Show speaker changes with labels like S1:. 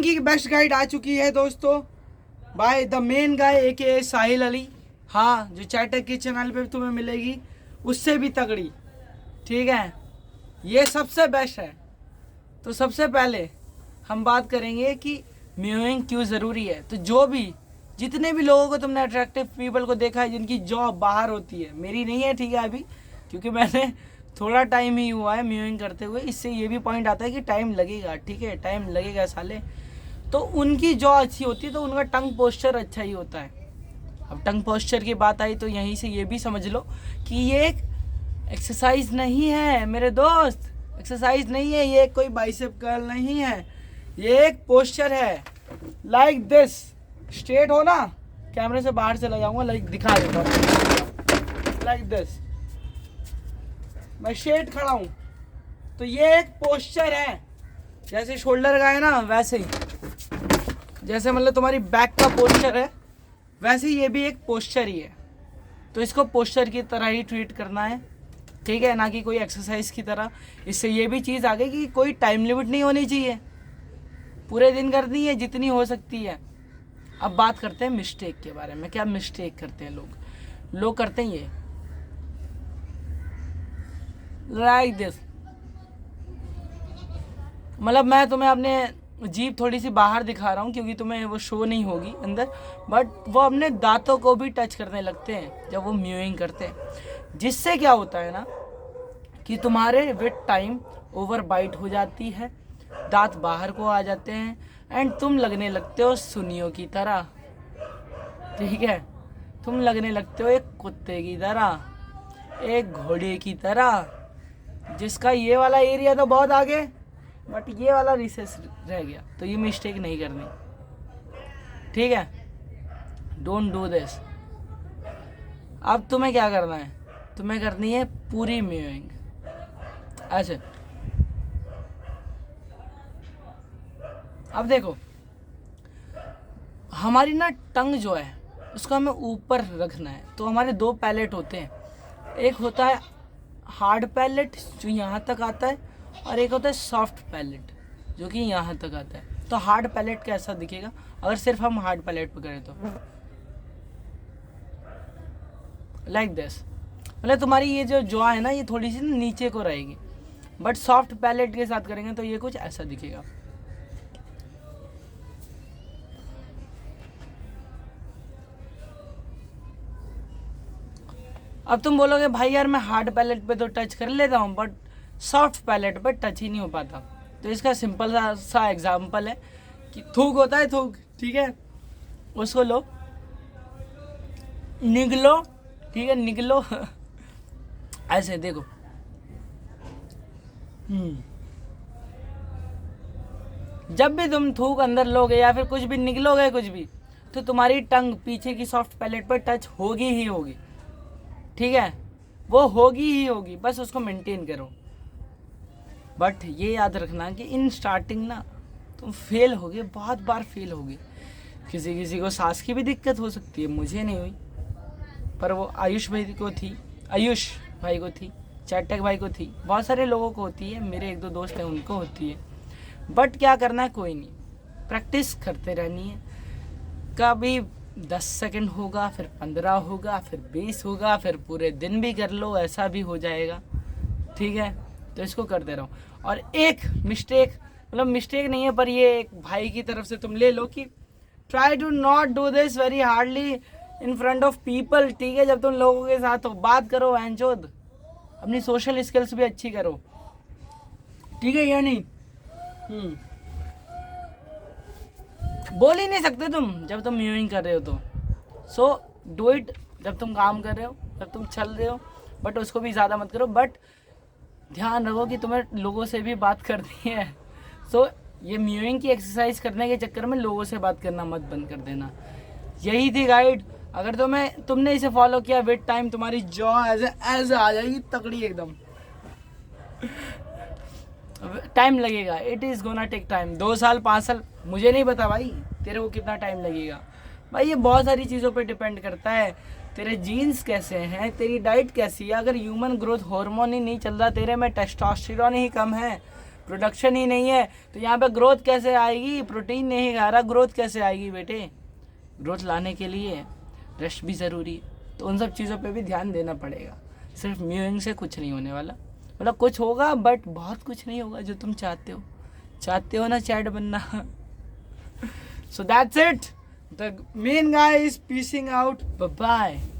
S1: Mowing की best guide आ चुकी है दोस्तों बाय द मेन गाय एके साहिल अली। हाँ, जो चैटक के चैनल पे तुम्हें मिलेगी उससे भी तगड़ी। ठीक है, ये सबसे बेस्ट है। तो सबसे पहले हम बात करेंगे कि म्यूइंग क्यों ज़रूरी है। तो जो भी जितने भी लोगों को तुमने अट्रैक्टिव पीपल को देखा है जिनकी जॉब बाहर होती है, मेरी नहीं है ठीक है अभी, क्योंकि मैंने थोड़ा टाइम ही हुआ है म्यूइंग करते हुए। इससे ये भी पॉइंट आता है कि टाइम लगेगा, ठीक है टाइम लगेगा साले। तो उनकी जॉ अच्छी होती है तो उनका टंग पोस्चर अच्छा ही होता है। अब टंग पोस्चर की बात आई तो यहीं से ये भी समझ लो कि ये एक एक्सरसाइज नहीं है मेरे दोस्त, एक्सरसाइज नहीं है, ये कोई बाइसेप कर्ल नहीं है, ये एक पोस्चर है। लाइक दिस, स्ट्रेट हो ना, कैमरे से बाहर चला जाऊंगा, लाइक दिखा देता हूँ। लाइक दिस, मैं स्ट्रेट खड़ा हूँ तो ये एक पोस्चर है। जैसे शोल्डर का है ना वैसे ही, जैसे मतलब तुम्हारी बैक का पोस्चर है वैसे ही ये भी एक पोस्चर ही है। तो इसको पोस्चर की तरह ही ट्रीट करना है, ठीक है, ना कि कोई एक्सरसाइज की तरह। इससे ये भी चीज़ आ गई कि कोई टाइम लिमिट नहीं होनी चाहिए, पूरे दिन करनी है जितनी हो सकती है। अब बात करते हैं मिस्टेक के बारे में। क्या मिस्टेक करते हैं लोग करते हैं ये लाइक दिस। मतलब मैं तुम्हें अपने जीभ थोड़ी सी बाहर दिखा रहा हूँ क्योंकि तुम्हें वो शो नहीं होगी अंदर, बट वो अपने दांतों को भी टच करने लगते हैं जब वो म्यूइंग करते हैं। जिससे क्या होता है ना कि तुम्हारे विद टाइम ओवर बाइट हो जाती है, दांत बाहर को आ जाते हैं एंड तुम लगने लगते हो सुनियों की तरह। ठीक है, तुम लगने लगते हो एक कुत्ते की तरह, एक घोड़े की तरह, जिसका ये वाला एरिया तो बहुत आगे बट ये वाला रिसेस रह गया। तो ये मिस्टेक नहीं करनी, ठीक है, डोंट डू दिस। अब तुम्हें क्या करना है, तुम्हें करनी है पूरी म्यूइंग। अच्छा, अब देखो हमारी ना टंग जो है उसको हमें ऊपर रखना है। तो हमारे दो पैलेट होते हैं, एक होता है हार्ड पैलेट जो यहाँ तक आता है और एक होता है सॉफ्ट पैलेट जो कि यहाँ तक आता है। तो हार्ड पैलेट कैसा दिखेगा अगर सिर्फ हम हार्ड पैलेट पे करें तो लाइक दिस। मतलब तुम्हारी ये जो जॉ है ना ये थोड़ी सी नीचे को रहेगी, बट सॉफ्ट पैलेट के साथ करेंगे तो ये कुछ ऐसा दिखेगा। अब तुम बोलोगे भाई यार मैं हार्ड पैलेट पे तो टच कर लेता हूँ बट सॉफ्ट पैलेट पे टच ही नहीं हो पाता। तो इसका सिंपल सा एग्जांपल है कि थूक होता है, थूक, ठीक है, उसको लो, निगलो, ठीक है, निगलो ऐसे देखो, जब भी तुम थूक अंदर लोगे या फिर कुछ भी निगलोगे कुछ भी, तो तुम्हारी टंग पीछे की सॉफ्ट पैलेट पर टच होगी ही होगी, ठीक है, वो होगी ही होगी, बस उसको मेंटेन करो। बट ये याद रखना कि इन स्टार्टिंग ना तुम फेल होगे, बहुत बार फेल होगे। किसी किसी को सांस की भी दिक्कत हो सकती है, मुझे नहीं हुई पर वो आयुष भाई को थी, आयुष भाई को थी, चैटक भाई को थी, बहुत सारे लोगों को होती है, मेरे एक दो दोस्त हैं उनको होती है। बट क्या करना है, कोई नहीं, प्रैक्टिस करते रहनी है। कभी 10 सेकंड होगा, फिर 15 होगा, फिर 20 होगा, फिर पूरे दिन भी कर लो, ऐसा भी हो जाएगा, ठीक है। तो इसको करते रहो। और एक मिस्टेक, मतलब मिस्टेक नहीं है पर ये एक भाई की तरफ से तुम ले लो कि try to not do this very hardly in front of people, ठीक है। जब तुम लोगों के साथ हो बात करो एंचोद, अपनी सोशल स्किल्स भी अच्छी करो, ठीक है या नहीं। बोल ही नहीं सकते तुम जब तुम म्यूइंग कर रहे हो तो सो डू इट जब तुम काम कर रहे हो, जब तुम चल रहे हो, बट उसको भी ज़्यादा मत करो। बट ध्यान रखो कि तुम्हें लोगों से भी बात करनी है। सो ये म्यूइंग की एक्सरसाइज करने के चक्कर में लोगों से बात करना मत बंद कर देना। यही थी गाइड। अगर तुमने इसे फॉलो किया विद टाइम तुम्हारी जॉ ऐसे आ जाएगी तकड़ी एकदम। टाइम लगेगा, it is gonna take time, 2 साल 5 साल, मुझे नहीं पता भाई तेरे को कितना टाइम लगेगा भाई। ये बहुत सारी चीज़ों पे डिपेंड करता है, तेरे जीन्स कैसे हैं, तेरी डाइट कैसी है। अगर ह्यूमन ग्रोथ हार्मोन ही नहीं चल रहा तेरे में, टेस्टोस्टेरोन ही कम है, प्रोडक्शन ही नहीं है तो यहाँ पे ग्रोथ कैसे आएगी? प्रोटीन नहीं खा रहा, ग्रोथ कैसे आएगी बेटे? ग्रोथ लाने के लिए रेस्ट भी ज़रूरी है, तो उन सब चीज़ों पे भी ध्यान देना पड़ेगा। सिर्फ म्यूइंग से कुछ नहीं होने वाला, मतलब कुछ होगा बट बहुत कुछ नहीं होगा जो तुम चाहते हो ना चैट बनना। So that's it. The main guy is peacing out. Bye bye.